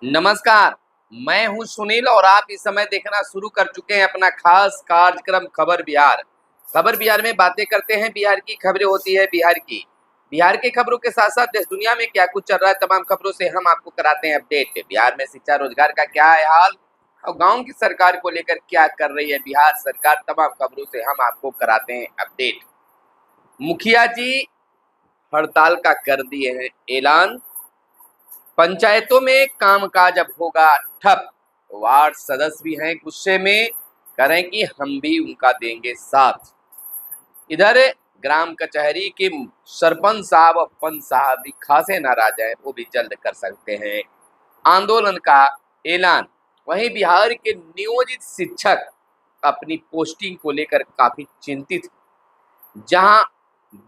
नमस्कार। मैं हूं सुनील और आप इस समय देखना शुरू कर चुके हैं अपना खास कार्यक्रम खबर बिहार। खबर बिहार में बातें करते हैं, बिहार की खबरें होती है बिहार की। बिहार के खबरों के साथ साथ देश दुनिया में क्या कुछ चल रहा है तमाम खबरों से हम आपको कराते हैं अपडेट। बिहार में शिक्षा रोजगार का क्या है हाल और गांव की सरकार को लेकर क्या कर रही है बिहार सरकार, तमाम खबरों से हम आपको कराते हैं अपडेट। मुखिया जी हड़ताल का कर दिए हैं ऐलान। पंचायतों में कामकाज अब होगा ठप। वार्ड सदस्य भी हैं गुस्से में, करें कि हम भी उनका देंगे साथ। इधर ग्राम कचहरी के सरपंच साहब और पंच साहब भी खासे नाराज हैं, वो भी जल्द कर सकते हैं आंदोलन का ऐलान। वहीं बिहार के नियोजित शिक्षक अपनी पोस्टिंग को लेकर काफी चिंतित, जहां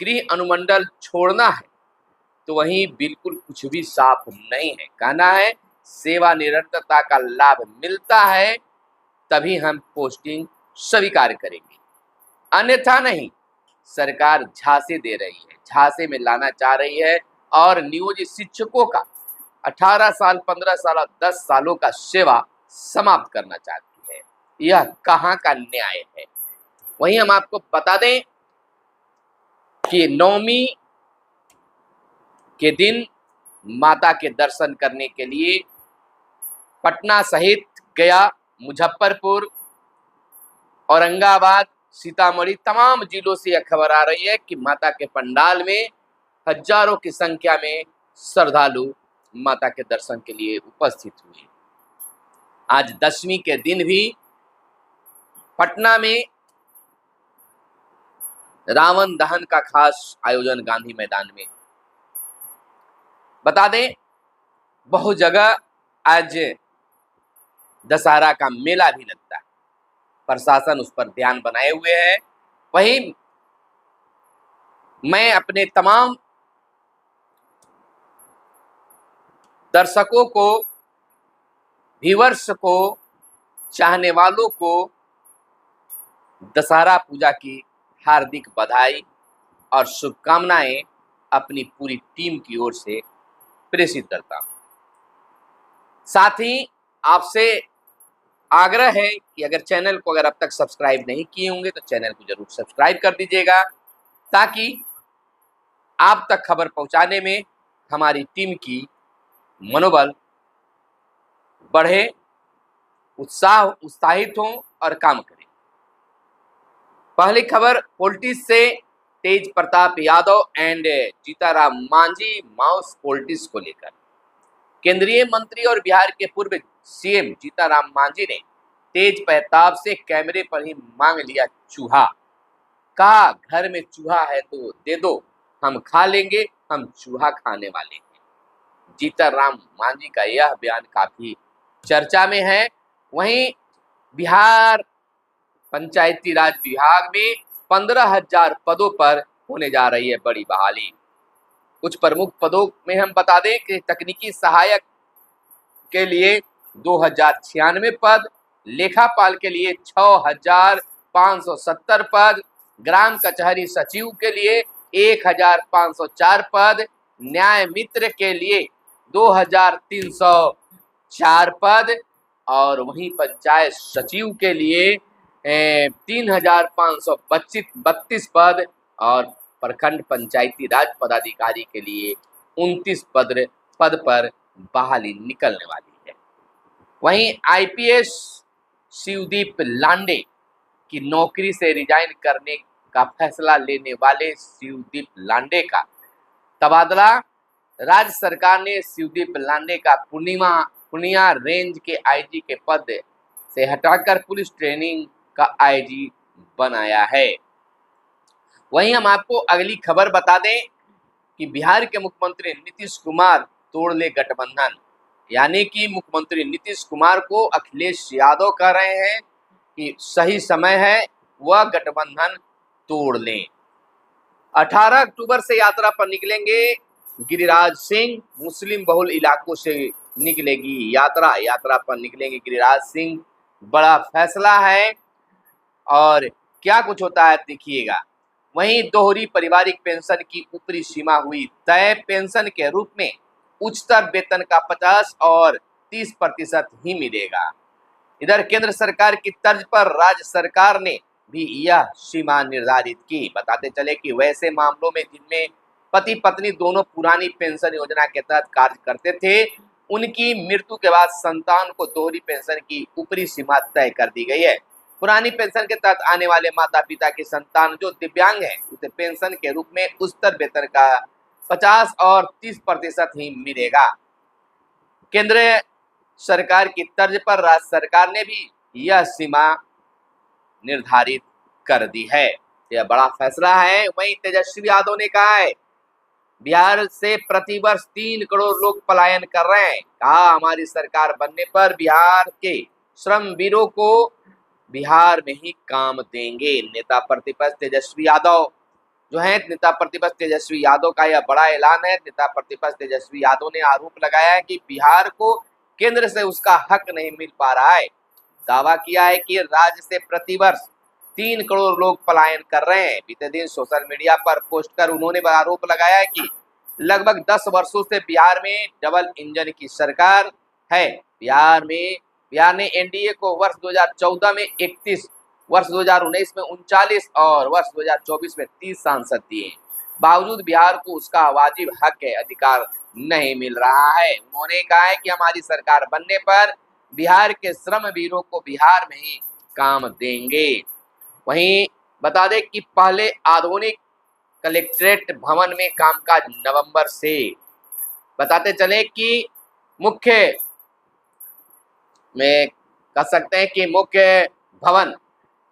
गृह अनुमंडल छोड़ना है तो वहीं बिल्कुल कुछ भी साफ नहीं है। कहना है सेवा निरंतरता का लाभ मिलता है तभी हम पोस्टिंग स्वीकार करेंगे, अन्यथा नहीं। सरकार झांसे दे रही है, झांसे में लाना चाह रही है और नियोजित शिक्षकों का 18 साल 15 साल और 10 सालों का सेवा समाप्त करना चाहती है। यह कहाँ का न्याय है। वहीं हम आपको बता दें कि नवमी के दिन माता के दर्शन करने के लिए पटना सहित गया, मुजफ्फरपुर, औरंगाबाद, सीतामढ़ी तमाम जिलों से यह खबर आ रही है कि माता के पंडाल में हजारों की संख्या में श्रद्धालु माता के दर्शन के लिए उपस्थित हुए। आज दशमी के दिन भी पटना में रावण दहन का खास आयोजन गांधी मैदान में। बता दें बहुत जगह आज दशहरा का मेला भी लगता है, प्रशासन उस पर ध्यान बनाए हुए है। वहीं मैं अपने तमाम दर्शकों को, व्यूअर्स को, चाहने वालों को दशहरा पूजा की हार्दिक बधाई और शुभकामनाएं अपनी पूरी टीम की ओर से प्रेषित करता हूं। साथ ही आपसे आग्रह है कि अगर चैनल को अब तक सब्सक्राइब नहीं किए होंगे तो चैनल को जरूर सब्सक्राइब कर दीजिएगा, ताकि आप तक खबर पहुंचाने में हमारी टीम की मनोबल बढ़े, उत्साहित हों और काम करें। पहली खबर पॉलिटिक्स से, तेज प्रताप यादव एंड जीताराम मांझी माउस पॉलिटिक्स को लेकर। केंद्रीय मंत्री और बिहार के पूर्व सीएम जीताराम मांझी ने तेज प्रताप से कैमरे पर ही मांग लिया चूहा। कहा घर में चूहा है तो दे दो, हम खा लेंगे, हम चूहा खाने वाले हैं। जीताराम मांझी का यह बयान काफी चर्चा में है। वहीं बिहार पंचायती राज विभाग में 15,000 पदों पर होने जा रही है बड़ी बहाली। कुछ प्रमुख पदों में हम बता दें कि तकनीकी सहायक के लिए 2096 पद, लेखापाल के लिए 6,570 पद, ग्राम कचहरी सचिव के लिए 1,504 पद, न्याय मित्र के लिए 2,304 पद और वहीं पंचायत सचिव के लिए 3,532 पद और प्रखंड पंचायती राज पदाधिकारी के लिए 29 पद पर बहाली निकलने वाली है। वहीं आईपीएस शिवदीप लांडे की नौकरी से रिजाइन करने का फैसला लेने वाले शिवदीप लांडे का तबादला, राज्य सरकार ने शिवदीप लांडे का पूर्णिया रेंज के आईजी के पद से हटाकर पुलिस ट्रेनिंग का आईजी बनाया है। वहीं हम आपको अगली खबर बता दें कि बिहार के मुख्यमंत्री नीतीश कुमार तोड़ ले गठबंधन, यानी कि मुख्यमंत्री नीतीश कुमार को अखिलेश यादव कह रहे हैं कि सही समय है वह गठबंधन तोड़ लें। 18 अक्टूबर से यात्रा पर निकलेंगे गिरिराज सिंह, मुस्लिम बहुल इलाकों से निकलेगी यात्रा पर निकलेंगे गिरिराज सिंह। बड़ा फैसला है और क्या कुछ होता है देखिएगा। वहीं दोहरी पारिवारिक पेंशन की ऊपरी सीमा हुई तय, पेंशन के रूप में उच्चतर वेतन का 50 और 30% ही मिलेगा। इधर केंद्र सरकार की तर्ज पर राज्य सरकार ने भी यह सीमा निर्धारित की। बताते चले कि वैसे मामलों में जिनमें पति पत्नी दोनों पुरानी पेंशन योजना के तहत कार्य करते थे, उनकी मृत्यु के बाद संतान को दोहरी पेंशन की ऊपरी सीमा तय कर दी गई है। पुरानी पेंशन के तहत आने वाले माता पिता की संतान जो दिव्यांग है, उसे पेंशन के रूप में उच्चतर वेतन का 50 और 30% ही मिलेगा। केंद्र सरकार की तर्ज पर राज्य सरकार ने भी यह सीमा निर्धारित कर दी है। यह बड़ा फैसला है। वहीं तेजस्वी यादव ने कहा है, बिहार से प्रतिवर्ष 3 करोड़ लोग पलायन कर रहे हैं। कहा, हमारी सरकार बनने पर बिहार के श्रमवीरों को बिहार में ही काम देंगे। नेता प्रतिपक्ष तेजस्वी यादव जो है, नेता प्रतिपक्ष तेजस्वी यादव का यह बड़ा ऐलान है। नेता प्रतिपक्ष तेजस्वी यादव ने आरोप लगाया है कि बिहार को केंद्र से उसका हक नहीं मिल पा रहा है। दावा किया है कि राज्य से प्रतिवर्ष 3 करोड़ लोग पलायन कर रहे हैं। बीते दिन सोशल मीडिया पर पोस्ट कर उन्होंने आरोप लगाया है कि लगभग 10 वर्षों से बिहार में डबल इंजन की सरकार है। बिहार ने एनडीए को वर्ष 2014 में 31, वर्ष 2019 में 39 और वर्ष 2024 में 30 सांसद दिए। बावजूद बिहार को उसका वाजिब हक है, अधिकार नहीं मिल रहा है। उन्होंने कहा है कि हमारी सरकार बनने पर बिहार के श्रमवीरों को बिहार में ही काम देंगे। वहीं बता दें कि पहले आधुनिक कलेक्ट्रेट भवन में कामकाज नवंबर से, बताते चले कि मुख्य में कह सकते हैं कि मुख्य भवन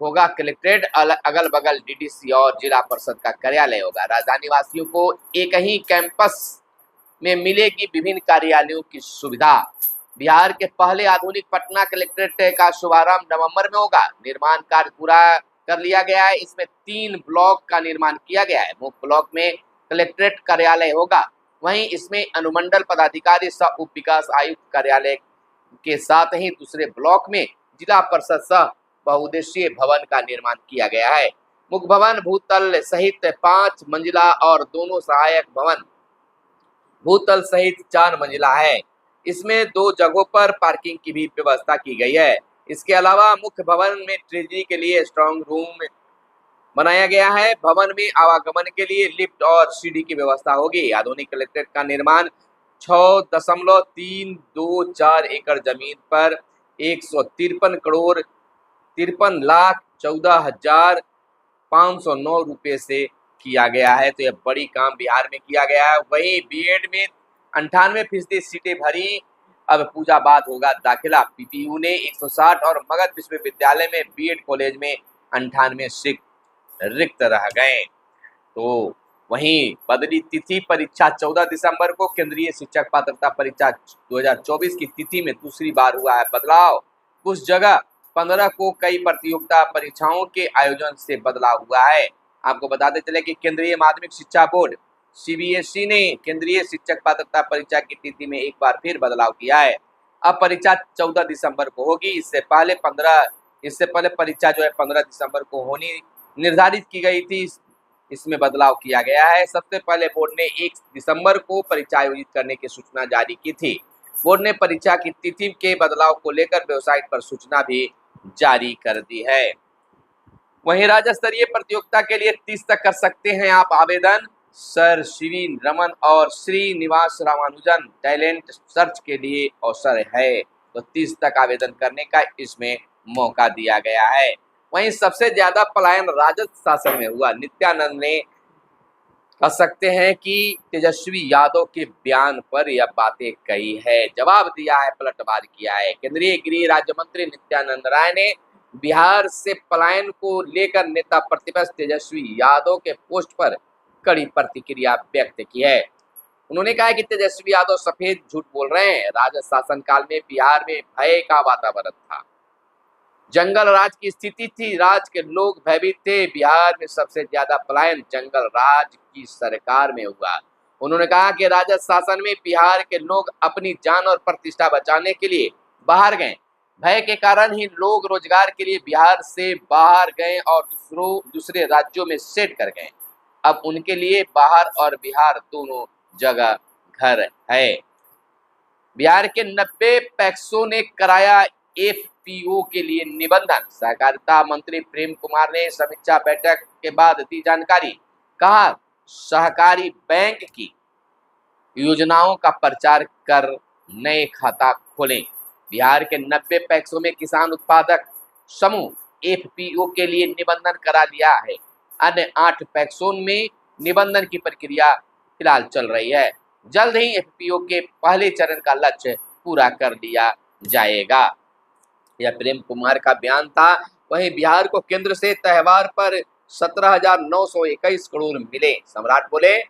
होगा कलेक्ट्रेट, अगल बगल डीडीसी और जिला परिषद का कार्यालय होगा। राजधानी वासियों को एक ही कैंपस में मिलेगी विभिन्न कार्यालयों की सुविधा। बिहार के पहले आधुनिक पटना कलेक्ट्रेट का शुभारंभ नवंबर में होगा। निर्माण कार्य पूरा कर लिया गया है। इसमें 3 ब्लॉक का निर्माण किया गया है। मुख्य ब्लॉक में कलेक्ट्रेट कार्यालय होगा। वहीं इसमें अनुमंडल पदाधिकारी सह उप विकास आयुक्त कार्यालय के साथ ही दूसरे ब्लॉक में जिला परिषद सह बहुउद्देशीय भवन का निर्माण किया गया है। मुख्य भवन भूतल सहित 5 मंजिला और दोनों सहायक भवन भूतल सहित 4 मंजिला है। इसमें 2 जगहों पर पार्किंग की भी व्यवस्था की गई है। इसके अलावा मुख्य भवन में ट्रेजरी के लिए स्ट्रांग रूम बनाया गया है। भवन में आवागमन के लिए लिफ्ट और सीढ़ी की व्यवस्था होगी। आधुनिक कलेक्ट्रेट का निर्माण 6.324 एकड़ जमीन पर 153 करोड़ 53,14,509 रुपए से किया गया है। तो यह बड़ी काम बिहार में किया गया है। वहीं बीएड में 98% सीटें भरी। अब पूजा बाद होगा दाखिला। पीपीयू ने 160 और मगध विश्वविद्यालय में बीएड कॉलेज में 98 सीट रिक्त रह गए। तो वहीं बदली तिथि, परीक्षा 14 दिसंबर को। केंद्रीय शिक्षक पात्रता परीक्षा 2024 की तिथि में दूसरी बार हुआ है बदलाव। कुछ जगह 15 को कई प्रतियोगिता परीक्षाओं के आयोजन से बदलाव हुआ है। आपको बताते चले कि केंद्रीय माध्यमिक शिक्षा बोर्ड सीबीएसई ने केंद्रीय शिक्षक पात्रता परीक्षा की तिथि में एक बार फिर बदलाव किया है। अब परीक्षा 14 दिसंबर को होगी। इससे पहले परीक्षा जो है 15 दिसंबर को होनी निर्धारित की गई थी। इसमें बदलाव किया गया है। सबसे पहले बोर्ड ने 1 दिसंबर को परीक्षा आयोजित करने की सूचना जारी की थी। बोर्ड ने परीक्षा की तिथि के बदलाव को लेकर वेबसाइट पर सूचना भी जारी कर दी है। वहीं राज्य स्तरीय प्रतियोगिता के लिए 30 तक कर सकते हैं आप आवेदन। सर सीवी रमन और श्रीनिवास रामानुजन टैलेंट सर्च के लिए अवसर है। तो 30 तक आवेदन करने का इसमें मौका दिया गया है। वहीं सबसे ज्यादा पलायन राजद शासन में हुआ। नित्यानंद ने कह सकते हैं कि तेजस्वी यादव के बयान पर यह बातें कही है, जवाब दिया है, पलटवार किया है। केंद्रीय गृह राज्य मंत्री नित्यानंद राय ने बिहार से पलायन को लेकर नेता प्रतिपक्ष तेजस्वी यादव के पोस्ट पर कड़ी प्रतिक्रिया व्यक्त की है। उन्होंने कहा कि तेजस्वी यादव सफेद झूठ बोल रहे हैं। राजद शासन काल में बिहार में भय का वातावरण था, जंगल राज की स्थिति थी, राज्य के लोग भयभीत थे। बिहार में सबसे ज्यादा पलायन जंगल राज की सरकार में हुआ। उन्होंने कहा कि राजद शासन में बिहार के लोग अपनी जान और प्रतिष्ठा बचाने के लिए बाहर गए। भय के कारण ही लोग रोजगार के लिए बिहार से बाहर गए और दूसरे राज्यों में सेट कर गए। अब उनके लिए बाहर और बिहार दोनों जगह घर है। बिहार के 90 पैक्सों ने कराया एफपीओ के लिए निबंधन। सहकारिता मंत्री प्रेम कुमार ने समीक्षा बैठक के बाद दी जानकारी। कहा, सहकारी बैंक की योजनाओं का प्रचार कर नए खाता खोलें। बिहार के 90 पैक्सों में किसान उत्पादक समूह एफपीओ के लिए निबंधन करा लिया है। अन्य 8 पैक्सों में निबंधन की प्रक्रिया फिलहाल चल रही है। जल्द ही एफपीओ के पहले चरण का लक्ष्य पूरा कर लिया जाएगा। यह प्रेम कुमार का बयान था। वहीं बिहार को केंद्र से त्योहार पर 17,921 करोड़ मिले। सम्राट बोले,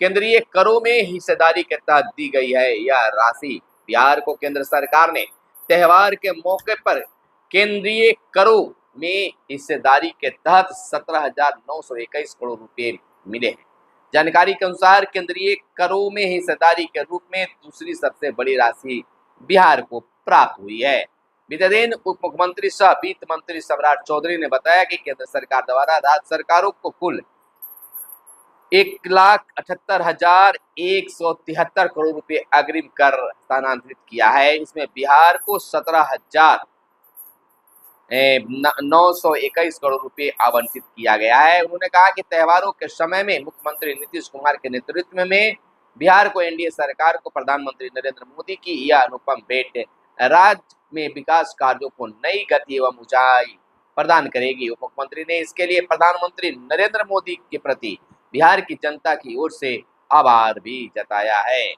केंद्रीय करों में हिस्सेदारी के तहत दी गई है यह राशि। बिहार को केंद्र सरकार ने त्योहार के मौके पर केंद्रीय करों में हिस्सेदारी के तहत 17,921 करोड़ रुपए मिले हैं। जानकारी के अनुसार केंद्रीय करों में हिस्सेदारी के रूप में दूसरी सबसे बड़ी राशि बिहार को प्राप्त हुई है। बीते दिन उप मुख्यमंत्री सह वित्त मंत्री सम्राट चौधरी ने बताया कि केंद्र सरकार द्वारा राज्य सरकारों को कुल 1,78,173 करोड़ रुपए अग्रिम कर स्थानांतरित किया है। इसमें बिहार को 17,921 करोड़ रुपए आवंटित किया गया है। उन्होंने कहा कि त्योहारों के समय में मुख्यमंत्री नीतीश कुमार के नेतृत्व में बिहार को एनडीए सरकार को प्रधानमंत्री नरेंद्र मोदी की यह अनुपम भेंट राज्य में विकास कार्यों को नई गति एवं ऊंचाई प्रदान करेगी। उप मुख्यमंत्री ने इसके लिए प्रधानमंत्री नरेंद्र मोदी के प्रति बिहार की जनता की ओर से आभार भी जताया है।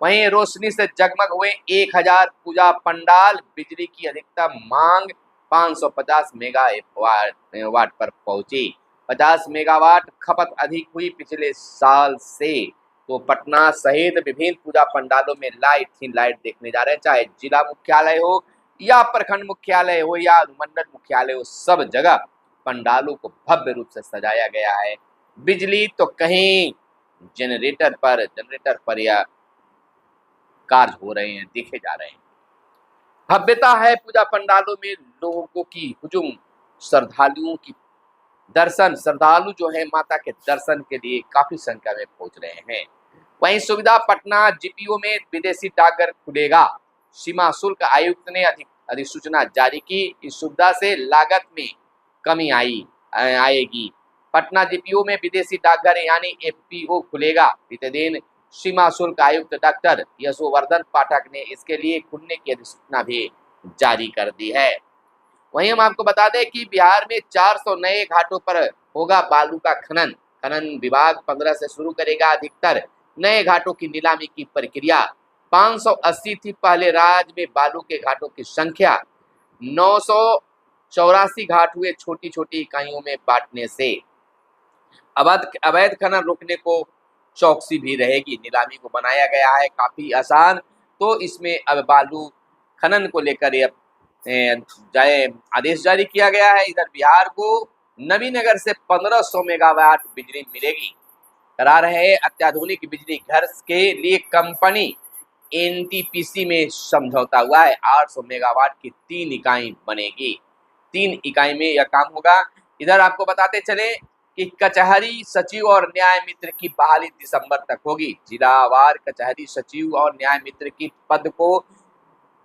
वहीं रोशनी से जगमग हुए 1,000 पूजा पंडाल। बिजली की अधिकतम मांग 550 मेगावाट पर पहुंची। 50 मेगावाट खपत अधिक हुई पिछले साल से। तो पटना सहित विभिन्न पूजा पंडालों में लाइट ही लाइट देखने जा रहे हैं। चाहे जिला मुख्यालय हो या प्रखंड मुख्यालय हो या अनुमंडल मुख्यालय हो, सब जगह पंडालों को भव्य रूप से सजाया गया है। बिजली तो कहीं जनरेटर पर या कार्य हो रहे हैं, देखे जा रहे हैं। भव्यता है पूजा पंडालों में, लोगों की हुजूम, श्रद्धालु जो है माता के दर्शन के लिए काफी संख्या में पहुंच रहे हैं। वहीं सुविधा पटना जीपीओ में विदेशी डाकघर खुलेगा। सीमा शुल्क आयुक्त ने अधिसूचना जारी की। इस सुविधा से लागत में कमी आएगी। पटना जीपीओ में विदेशी डाकघर यानी एफपीओ खुलेगा। बीते दिन सीमा शुल्क आयुक्त डॉक्टर यशोवर्धन पाठक ने इसके लिए खुलने की अधिसूचना भी जारी कर दी है। वहीं हम आपको बता दें कि बिहार में 400 नए घाटों पर होगा बालू का खनन। खनन विभाग 15 से शुरू करेगा अधिकतर नए घाटों की नीलामी की प्रक्रिया। 580 थी पहले। राज्य में बालू के घाटों की संख्या 984 घाट हुए छोटी छोटी इकाइयों में बांटने से। अवैध खनन रोकने को चौकसी भी रहेगी। नीलामी को बनाया गया है काफी आसान। तो इसमें अब बालू खनन को लेकर आदेश जारी किया गया है। इधर बिहार को नवीनगर से 1500 मेगावाट बिजली मिलेगी। करा रहे अत्याधुनिक बिजली घर के लिए कंपनी एनटीपीसी में समझौता हुआ है। 800 मेगावाट की 3 इकाई बनेगी। 3 इकाई में यह काम होगा। इधर आपको बताते चले कि कचहरी सचिव और न्याय मित्र की बहाली दिसंबर तक होगी। जिलावार कचहरी सचिव और न्याय मित्र की पद को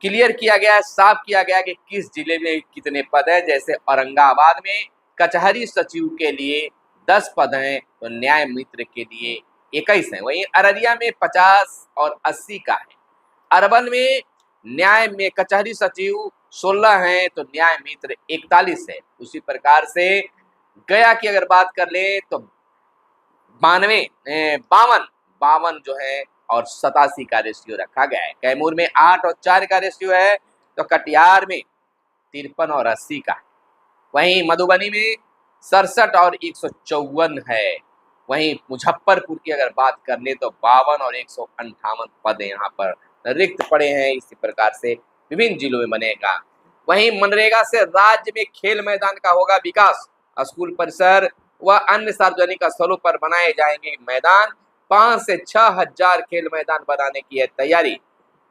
क्लियर किया गया है, साफ किया गया कि किस जिले में कितने पद हैं। जैसे औरंगाबाद में कचहरी सचिव के लिए 10 पद हैं, तो न्याय मित्र के लिए 21 हैं। वहीं अररिया में 50 और 80 का है। अरवल में न्याय में कचहरी सचिव 16 हैं, तो न्याय मित्र 41 है। उसी प्रकार से गया की अगर बात कर ले तो 52 जो है और 87 का रेशियो रखा गया है। कैमूर में 8 और 4 का रेशियो है, तो कटिहार में 53 और 80 का है। वहीं मधुबनी में 67 और 154 है। वहीं मुजफ्फरपुर की अगर बात कर ले तो 52 और 158 पद यहाँ पर रिक्त पड़े हैं। इसी प्रकार से विभिन्न जिलों में बनेगा। वहीं मनरेगा से राज्य में खेल मैदान का होगा विकास। स्कूल परिसर व अन्य सार्वजनिक स्थलों पर बनाए जाएंगे मैदान। 5 से 6 हजार खेल मैदान बनाने की है तैयारी।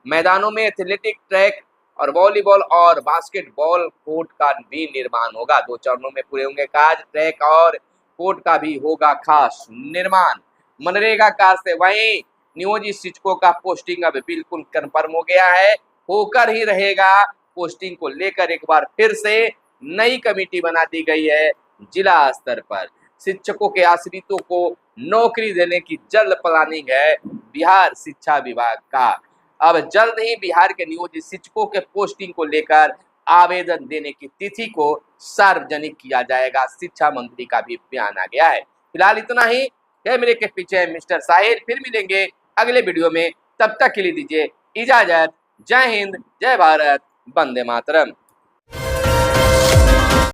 मैदानों में एथलेटिक ट्रैक और वॉलीबॉल और बास्केटबॉल कोर्ट का भी निर्माण होगा। 2 चरणों में पूरे होंगे कार्य। ट्रैक और कोर्ट का भी होगा खास निर्माण मनरेगा कार्य से। वहीं नियोजित शिक्षकों का पोस्टिंग अब बिल्कुल कंफर्म हो गया है, होकर ही रहेगा। पोस्टिंग को लेकर एक बार फिर से नई कमेटी बना दी गई है जिला स्तर पर। शिक्षकों के आश्रितों को नौकरी देने की जल्द प्लानिंग है बिहार शिक्षा विभाग का। अब जल्द ही बिहार के नियोजित शिक्षकों के पोस्टिंग को लेकर आवेदन देने की तिथि को सार्वजनिक किया जाएगा। शिक्षा मंत्री का भी बयान आ गया है। फिलहाल इतना ही। कैमरे के पीछे मिस्टर साहिर, फिर मिलेंगे अगले वीडियो में। तब तक के लिए दीजिए इजाजत। जय हिंद, जय भारत, वंदे मातरम।